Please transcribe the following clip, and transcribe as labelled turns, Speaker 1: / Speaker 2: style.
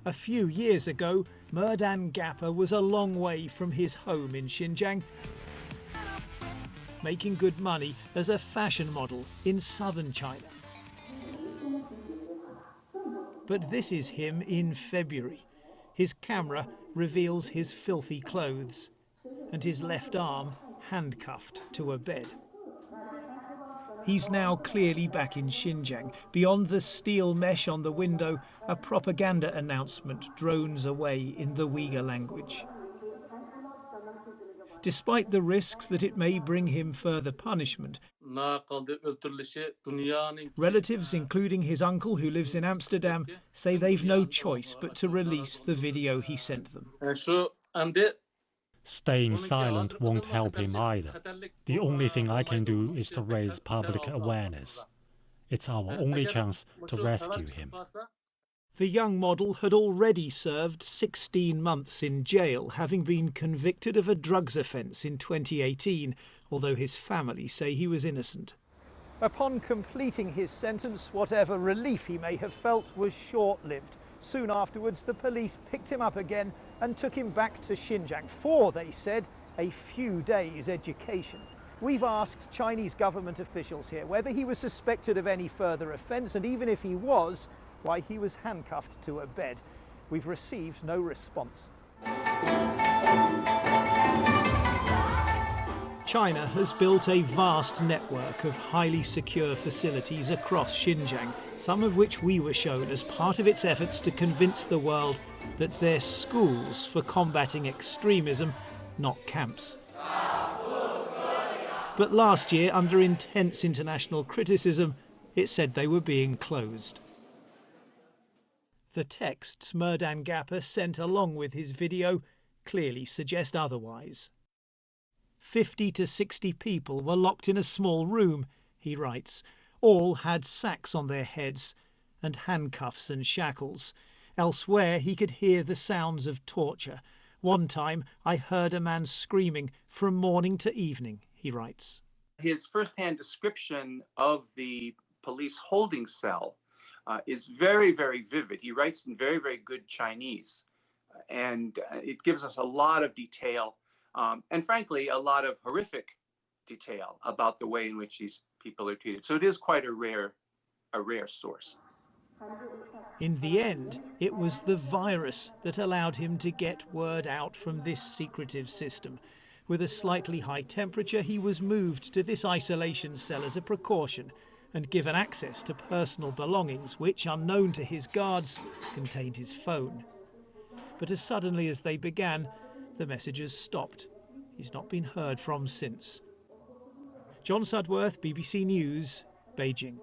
Speaker 1: A few years ago, Maardan Gapper was a long way from his home in Xinjiang, making good money as a fashion model in southern China. But this is him in February. His camera reveals his filthy clothes and his left arm handcuffed to a bed. He's now clearly back in Xinjiang. Beyond the steel mesh on the window, a propaganda announcement drones away in the Uyghur language. Despite the risks that it may bring him further punishment, relatives, including his uncle who lives in Amsterdam, say they've no choice but to release the video he sent them.
Speaker 2: Staying silent won't help him either. The only thing I can do is to raise public awareness. It's our only chance to rescue him.
Speaker 1: The young model had already served 16 months in jail, having been convicted of a drugs offence in 2018, although his family say he was innocent. Upon completing his sentence, whatever relief he may have felt was short-lived. Soon afterwards, the police picked him up again and took him back to Xinjiang for, they said, a few days' education. We've asked Chinese government officials here whether he was suspected of any further offence, and even if he was, why he was handcuffed to a bed. We've received no response. China has built a vast network of highly secure facilities across Xinjiang, some of which we were shown as part of its efforts to convince the world that they're schools for combating extremism, not camps. But last year, under intense international criticism, it said they were being closed. The texts Maardan Gapper sent along with his video clearly suggest otherwise. 50 to 60 people were locked in a small room, he writes. All had sacks on their heads and handcuffs and shackles. Elsewhere he could hear the sounds of torture. One time I heard a man screaming from morning to evening, he writes.
Speaker 3: His first-hand description of the police holding cell is very, very vivid. He writes in very, very good Chinese, and it gives us a lot of detail, and frankly, a lot of horrific detail about the way in which these people are treated. So it is quite a rare source.
Speaker 1: In the end, it was the virus that allowed him to get word out from this secretive system. With a slightly high temperature, he was moved to this isolation cell as a precaution and given access to personal belongings which, unknown to his guards, contained his phone. But as suddenly as they began, the messages stopped. He's not been heard from since. John Sudworth, BBC News, Beijing.